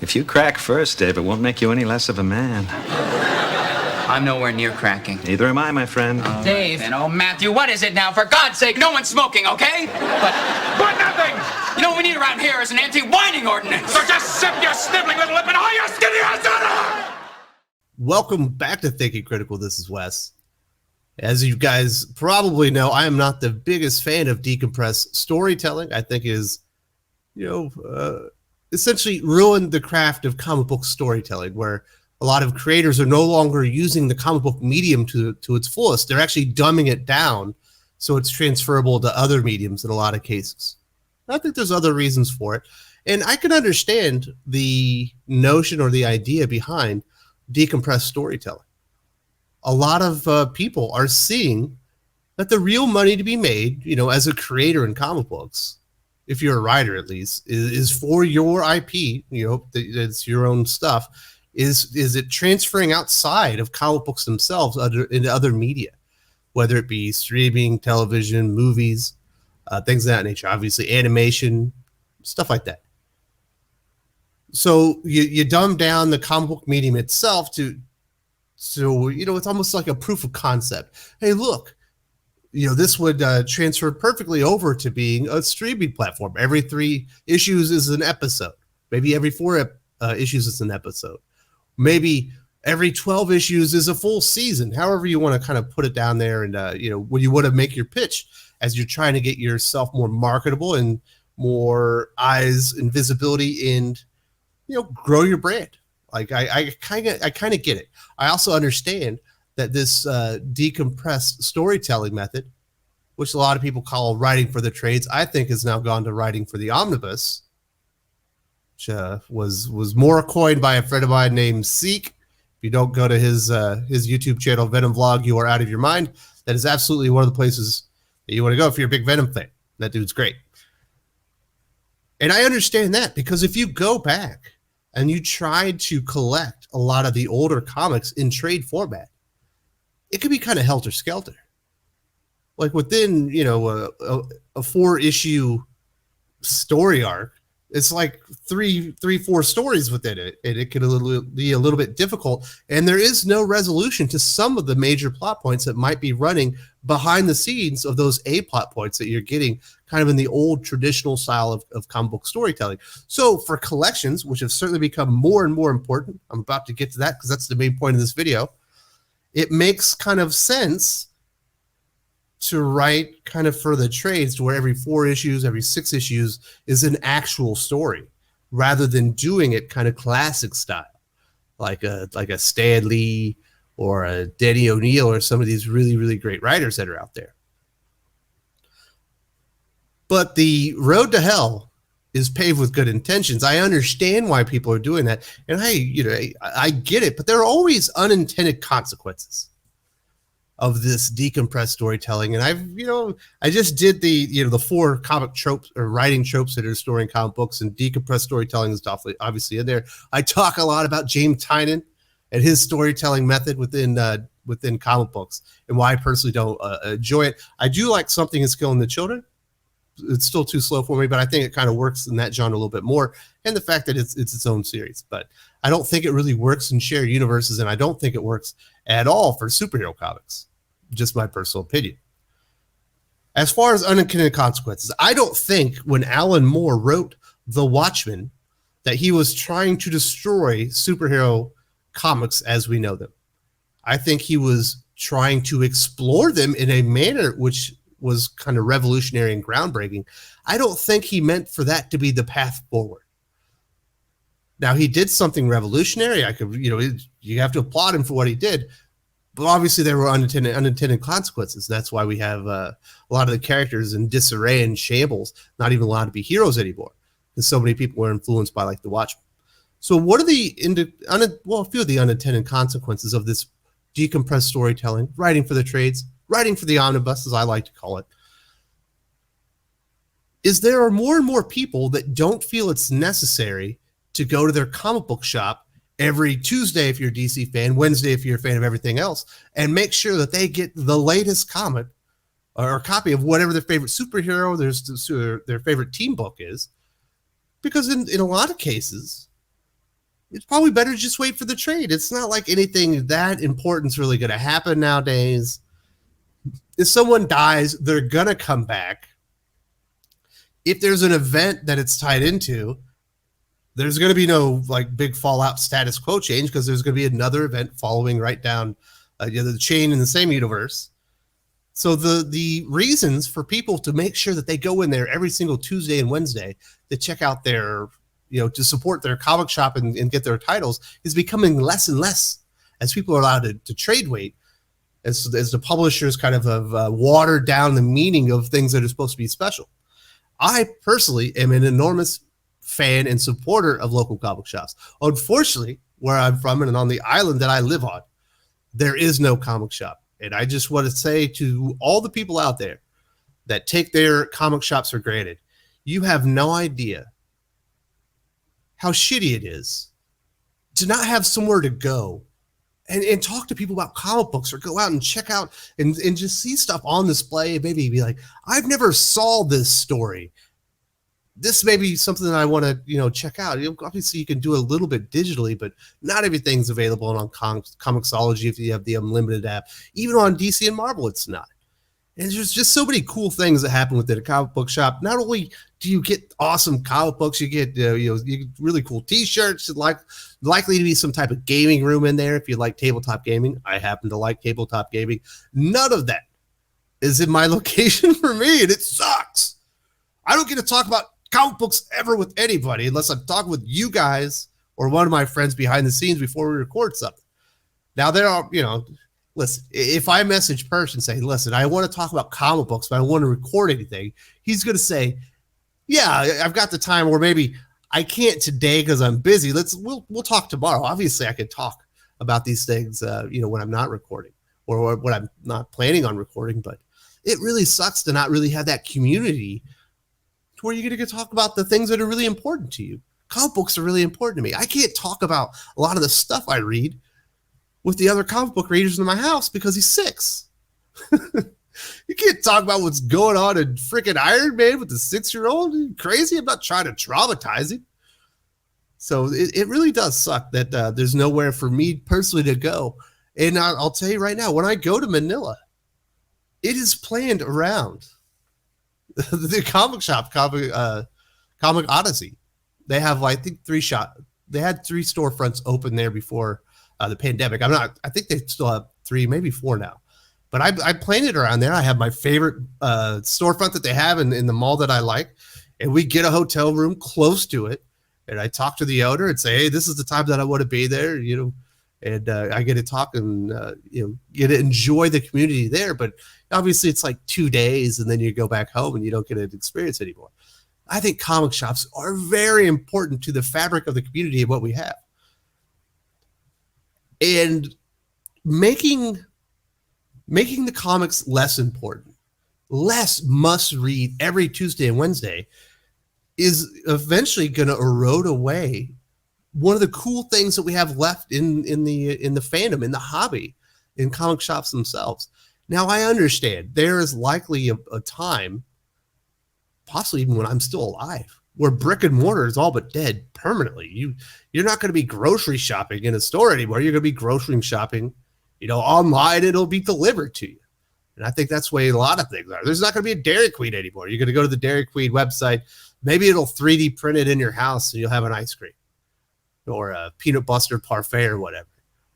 If you crack first, Dave, it won't make you any less of a man. I'm nowhere near cracking. Neither am I, my friend. Dave. And Matthew, what is it now? For God's sake, no one's smoking, okay? But nothing! You know what we need around here is an anti-whining ordinance. So just sip your sniveling little lip and haul your skinny ass out of here! Welcome back to Thinking Critical. This is Wes. As you guys probably know, I am not the biggest fan of decompressed storytelling. I think is, essentially ruined the craft of comic book storytelling, where a lot of creators are no longer using the comic book medium to its fullest. They're actually dumbing it down so it's transferable to other mediums in a lot of cases. I think there's other reasons for it. And I can understand the notion or the idea behind decompressed storytelling. A lot of people are seeing that the real money to be made, as a creator in comic books, if you're a writer at least, is for your IP, it's your own stuff. Is it transferring outside of comic books themselves into other media, whether it be streaming, television, movies, things of that nature, obviously animation, stuff like that. So you dumb down the comic book medium itself so it's almost like a proof of concept. Hey, look, this would transfer perfectly over to being a streaming platform. Every 3 issues is an episode. Maybe every 4 issues is an episode. Maybe every 12 issues is a full season. However you want to kind of put it down there, and when you want to make your pitch as you're trying to get yourself more marketable and more eyes and visibility, and grow your brand. Like I kind of get it. I also understand that this decompressed storytelling method, which a lot of people call writing for the trades, I think has now gone to writing for the omnibus, which was more coined by a friend of mine named Seek. If you don't go to his YouTube channel, Venom Vlog, you are out of your mind. That is absolutely one of the places that you want to go if you're a big Venom fan. That dude's great. And I understand that, because if you go back and you try to collect a lot of the older comics in trade format, it can be kind of helter-skelter. Like within, a 4-issue story arc, it's like 4 stories within it, and it can be a little bit difficult. And there is no resolution to some of the major plot points that might be running behind the scenes of those A plot points that you're getting kind of in the old traditional style of comic book storytelling. So for collections, which have certainly become more and more important, I'm about to get to that because that's the main point of this video, it makes kind of sense to write kind of for the trades, to where every 4 issues, every 6 issues is an actual story, rather than doing it kind of classic style, like a Stan Lee or a Denny O'Neil or some of these really, really great writers that are out there. But the road to hell is paved with good intentions. I understand why people are doing that, and I get it, but there are always unintended consequences of this decompressed storytelling. And I just did the 4 comic tropes or writing tropes that are storing comic books, and decompressed storytelling is obviously in there. I talk a lot about James Tynion and his storytelling method within comic books, and why I personally don't enjoy it. I do like Something is Killing the Children. It's still too slow for me, but I think it kind of works in that genre a little bit more, and the fact that it's its own series. But I don't think it really works in shared universes, and I don't think it works at all for superhero comics. Just my personal opinion. As far as unintended consequences, I don't think when Alan Moore wrote The Watchmen that he was trying to destroy superhero comics as we know them. I think he was trying to explore them in a manner which was kind of revolutionary and groundbreaking. I don't think he meant for that to be the path forward. Now, he did something revolutionary. You have to applaud him for what he did. But obviously there were unintended consequences. That's why we have a lot of the characters in disarray and shambles, not even allowed to be heroes anymore, because so many people were influenced by The Watchmen. So what are a few of the unintended consequences of this decompressed storytelling, writing for the trades, writing for the omnibus, as I like to call it, is there are more and more people that don't feel it's necessary to go to their comic book shop every Tuesday if you're a DC fan, Wednesday if you're a fan of everything else, and make sure that they get the latest comic or a copy of whatever their favorite superhero, their favorite team book is. Because in a lot of cases, it's probably better to just wait for the trade. It's not like anything that important's really going to happen nowadays. If someone dies, they're going to come back. If there's an event that it's tied into, there's going to be no like big fallout status quo change because there's going to be another event following right down the chain in the same universe. So the reasons for people to make sure that they go in there every single Tuesday and Wednesday to check out their, to support their comic shop and get their titles is becoming less and less as people are allowed to trade weight, as the publishers kind of have watered down the meaning of things that are supposed to be special. I personally am an enormous fan and supporter of local comic shops. Unfortunately, where I'm from and on the island that I live on, there is no comic shop. And I just want to say to all the people out there that take their comic shops for granted, you have no idea how shitty it is to not have somewhere to go and talk to people about comic books or go out and check out and just see stuff on display. Maybe be like, I've never saw this story. This may be something that I want to, check out. Obviously, you can do a little bit digitally, but not everything's available on Comixology if you have the Unlimited app. Even on DC and Marvel, it's not. And there's just so many cool things that happen within a comic book shop. Not only do you get awesome comic books, you get you get really cool T-shirts. Likely to be some type of gaming room in there if you like tabletop gaming. I happen to like tabletop gaming. None of that is in my location for me, and it sucks. I don't get to talk about comic books ever with anybody unless I'm talking with you guys or one of my friends behind the scenes before we record something. Now there are, listen, if I message Persh and say, listen, I want to talk about comic books, but I want to record anything, he's going to say, yeah, I've got the time, or maybe I can't today because I'm busy. We'll talk tomorrow. Obviously I can talk about these things, when I'm not recording or when I'm not planning on recording, but it really sucks to not really have that community to where you're going to talk about the things that are really important to you. Comic books are really important to me. I can't talk about a lot of the stuff I read with the other comic book readers in my house because he's 6. You can't talk about what's going on in freaking Iron Man with the 6-year-old. Are you crazy? I'm not trying to traumatize him. So it really does suck that there's nowhere for me personally to go. And I'll tell you right now, when I go to Manila, it is planned around the comic shop, Comic Odyssey. They have, I think, they had 3 storefronts open there before the pandemic. I think they still have 3, maybe 4 now. But I planned it around there. I have my favorite storefront that they have in the mall that I like. And we get a hotel room close to it. And I talk to the owner and say, hey, this is the time that I want to be there, and I get to talk and, get to enjoy the community there. But obviously it's like 2 days and then you go back home and you don't get an experience anymore. I think comic shops are very important to the fabric of the community and what we have. And making the comics less important, less must read every Tuesday and Wednesday is eventually going to erode away one of the cool things that we have left in the fandom, in the hobby, in comic shops themselves. Now, I understand there is likely a time, possibly even when I'm still alive, where brick and mortar is all but dead permanently. You're not going to be grocery shopping in a store anymore. You're going to be grocery shopping, online. It'll be delivered to you. And I think that's the way a lot of things are. There's not going to be a Dairy Queen anymore. You're going to go to the Dairy Queen website. Maybe it'll 3D print it in your house and you'll have an ice cream or a peanut butter parfait or whatever.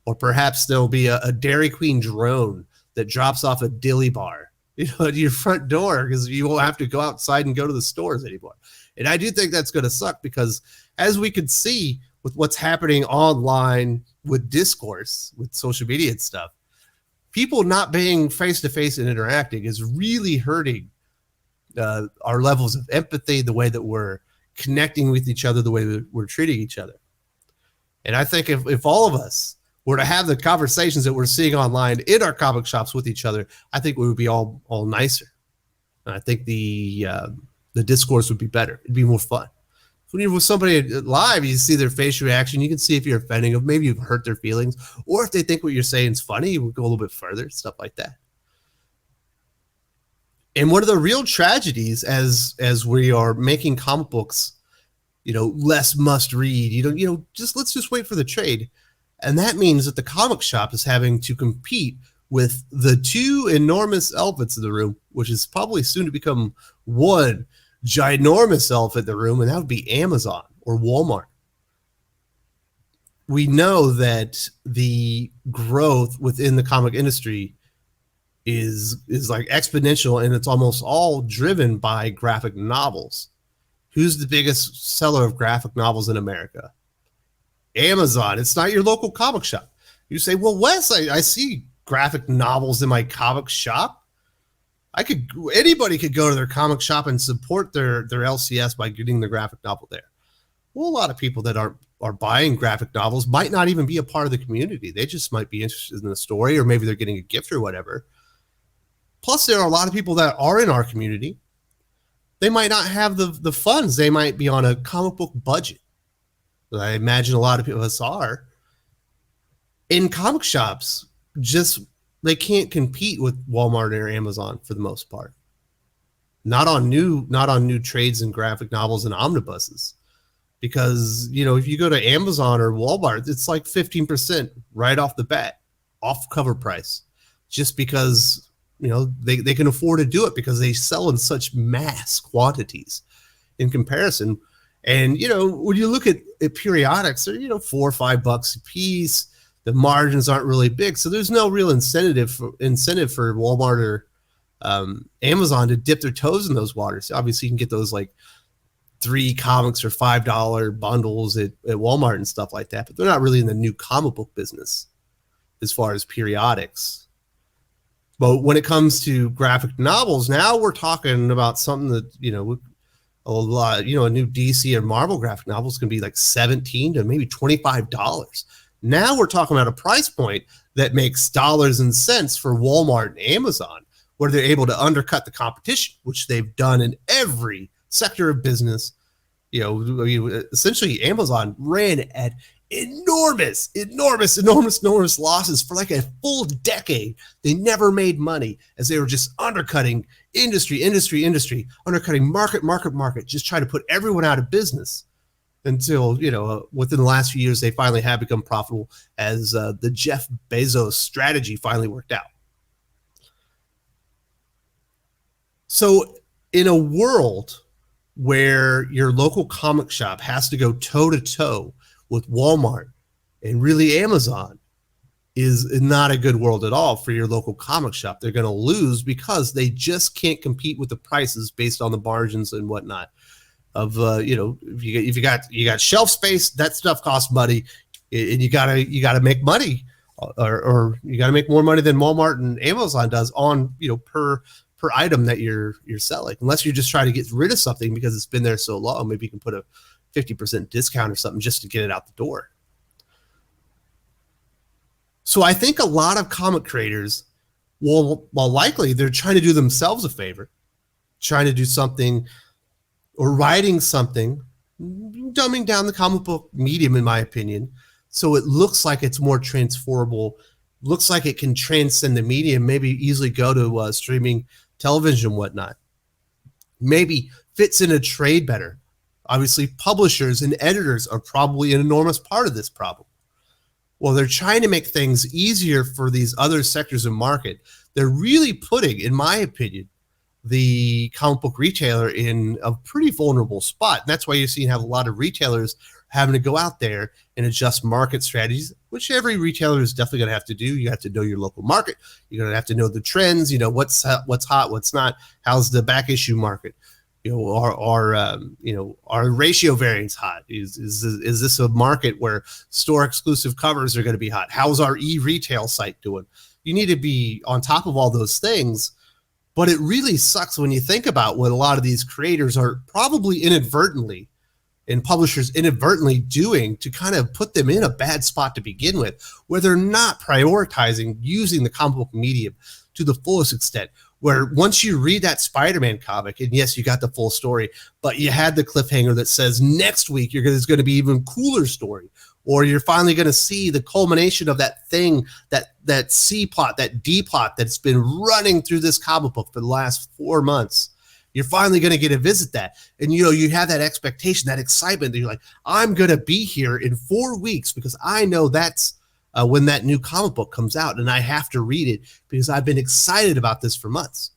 Or perhaps there'll be a Dairy Queen drone that drops off a dilly bar, at your front door because you won't have to go outside and go to the stores anymore. And I do think that's going to suck because as we can see with what's happening online with discourse, with social media and stuff, people not being face-to-face and interacting is really hurting our levels of empathy, the way that we're connecting with each other, the way that we're treating each other. And I think if all of us were to have the conversations that we're seeing online in our comic shops with each other, I think we would be all nicer. And I think the discourse would be better. It'd be more fun. When you're with somebody live, you see their facial reaction. You can see if you're offending them. Maybe you've hurt their feelings. Or if they think what you're saying is funny, you would go a little bit further, stuff like that. And one of the real tragedies as we are making comic books, less must read. Let's just wait for the trade. And that means that the comic shop is having to compete with the two enormous elephants in the room, which is probably soon to become one ginormous elephant in the room, and that would be Amazon or Walmart. We know that the growth within the comic industry is like exponential, and it's almost all driven by graphic novels. Who's the biggest seller of graphic novels in America? Amazon. It's not your local comic shop. You say, well, Wes, I see graphic novels in my comic shop. Anybody could go to their comic shop and support their LCS by getting the graphic novel there. Well, a lot of people that are buying graphic novels might not even be a part of the community. They just might be interested in the story, or maybe they're getting a gift or whatever. Plus, there are a lot of people that are in our community. They might not have the funds. They might be on a comic book budget. I imagine a lot of people of us are. In comic shops, they can't compete with Walmart or Amazon for the most part. Not on new trades and graphic novels and omnibuses. Because, if you go to Amazon or Walmart, it's like 15% right off the bat, off cover price, just because they can afford to do it because they sell in such mass quantities in comparison. And, when you look at periodics, they're, $4 or $5 a piece. The margins aren't really big. So there's no real incentive for Walmart or Amazon to dip their toes in those waters. Obviously, you can get those like 3 comics or $5 bundles at Walmart and stuff like that, but they're not really in the new comic book business as far as periodics. But when it comes to graphic novels, now we're talking about something that, a lot, a new DC or Marvel graphic novel is going to be like $17 to maybe $25. Now we're talking about a price point that makes dollars and cents for Walmart and Amazon, where they're able to undercut the competition, which they've done in every sector of business. Essentially Amazon ran at enormous losses for like a full decade. They never made money as they were just undercutting industry, undercutting market, just trying to put everyone out of business until, within the last few years, they finally have become profitable as the Jeff Bezos strategy finally worked out. So in a world where your local comic shop has to go toe-to-toe with Walmart, and really Amazon is not a good world at all for your local comic shop. They're going to lose because they just can't compete with the prices based on the margins and whatnot. If you got shelf space, that stuff costs money, and you gotta make money, or you gotta make more money than Walmart and Amazon does on per item that you're selling. Unless you're just trying to get rid of something because it's been there so long, maybe you can put a 50% discount or something just to get it out the door. So I think a lot of comic creators, while likely they're trying to do themselves a favor, trying to do something or writing something, dumbing down the comic book medium, in my opinion, so it looks like it's more transferable, looks like it can transcend the medium, maybe easily go to streaming television and whatnot. Maybe fits in a trade better. Obviously, publishers and editors are probably an enormous part of this problem. Well, they're trying to make things easier for these other sectors of market. They're really putting, in my opinion, the comic book retailer in a pretty vulnerable spot. And that's why you're seeing have a lot of retailers having to go out there and adjust market strategies, which every retailer is definitely going to have to do. You have to know your local market. You're going to have to know the trends, what's hot, what's not. How's the back issue market? Are ratio variants hot? Is this a market where store exclusive covers are going to be hot? How's our e-retail site doing? You need to be on top of all those things. But it really sucks when you think about what a lot of these creators are probably inadvertently and publishers inadvertently doing to kind of put them in a bad spot to begin with, where they're not prioritizing using the comic book medium to the fullest extent. Where once you read that Spider-Man comic, and yes, you got the full story, but you had the cliffhanger that says next week there's going to be even cooler story, or you're finally going to see the culmination of that thing, that C plot, that D plot that's been running through this comic book for the last 4 months. You're finally going to get to visit that. And, you have that expectation, that excitement that you're like, I'm going to be here in 4 weeks because I know that's when that new comic book comes out and I have to read it because I've been excited about this for months.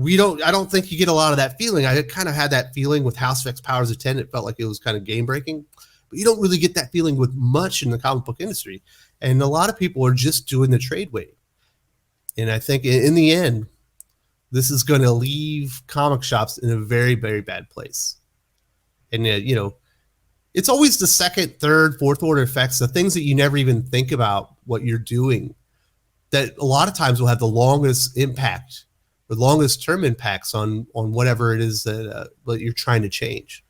I don't think you get a lot of that feeling. I kind of had that feeling with House of X Powers of 10. It felt like it was kind of game breaking, but you don't really get that feeling with much in the comic book industry. And a lot of people are just doing the trade wave. And I think in the end, this is going to leave comic shops in a very, very bad place. And, it's always the second, third, fourth order effects, the things that you never even think about what you're doing, that a lot of times will have the longest impact, the longest term impacts on whatever it is that you're trying to change.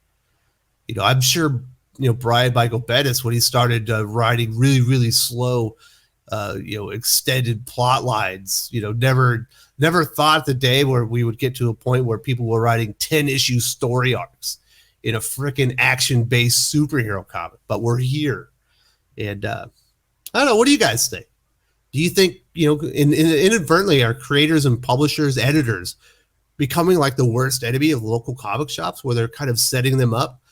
I'm sure, Brian Michael Bendis, when he started writing really, really slow, extended plot lines, never thought the day where we would get to a point where people were writing 10-issue story arcs in a freaking action-based superhero comic, but we're here. And I don't know, what do you guys think? Do you think, inadvertently are creators and publishers, editors becoming like the worst enemy of local comic shops, where they're kind of setting them up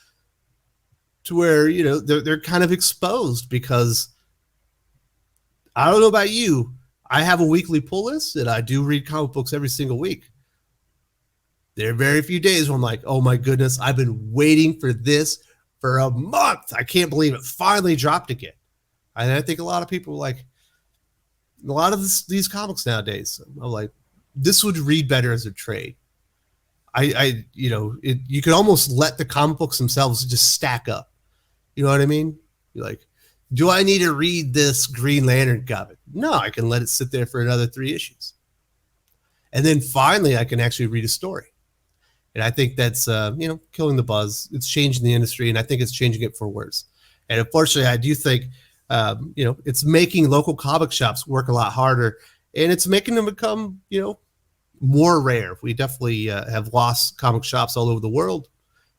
to where, they're kind of exposed? Because I don't know about you, I have a weekly pull list and I do read comic books every single week. There are very few days where I'm like, oh my goodness, I've been waiting for this for a month. I can't believe it finally dropped again. And I think a lot of people are like, a lot of these comics nowadays, I'm like, this would read better as a trade. You could almost let the comic books themselves just stack up. You know what I mean? You're like, do I need to read this Green Lantern comic? No, I can let it sit there for another 3 issues. And then finally, I can actually read a story. And I think that's, killing the buzz. It's changing the industry, and I think it's changing it for worse. And unfortunately, I do think, it's making local comic shops work a lot harder, and it's making them become, more rare. We definitely have lost comic shops all over the world,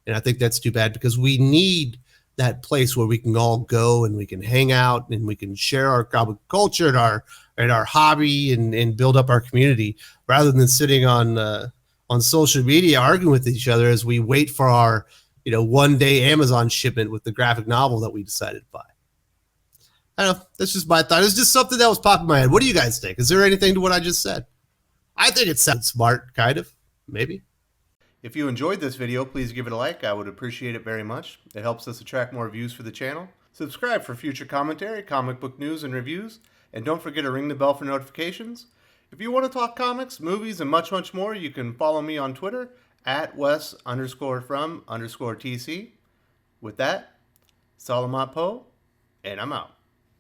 and I think that's too bad, because we need that place where we can all go and we can hang out and we can share our comic culture and our hobby and build up our community, rather than sitting on social media arguing with each other as we wait for our, one-day Amazon shipment with the graphic novel that we decided to buy. I don't know. That's just my thought. It's just something that was popping in my head. What do you guys think? Is there anything to what I just said? I think it sounds smart, kind of, maybe. If you enjoyed this video, please give it a like. I would appreciate it very much. It helps us attract more views for the channel. Subscribe for future commentary, comic book news, and reviews. And don't forget to ring the bell for notifications. If you want to talk comics, movies, and much, much more, you can follow me on Twitter at Wes_from_TC. With that, Salamat Po, and I'm out.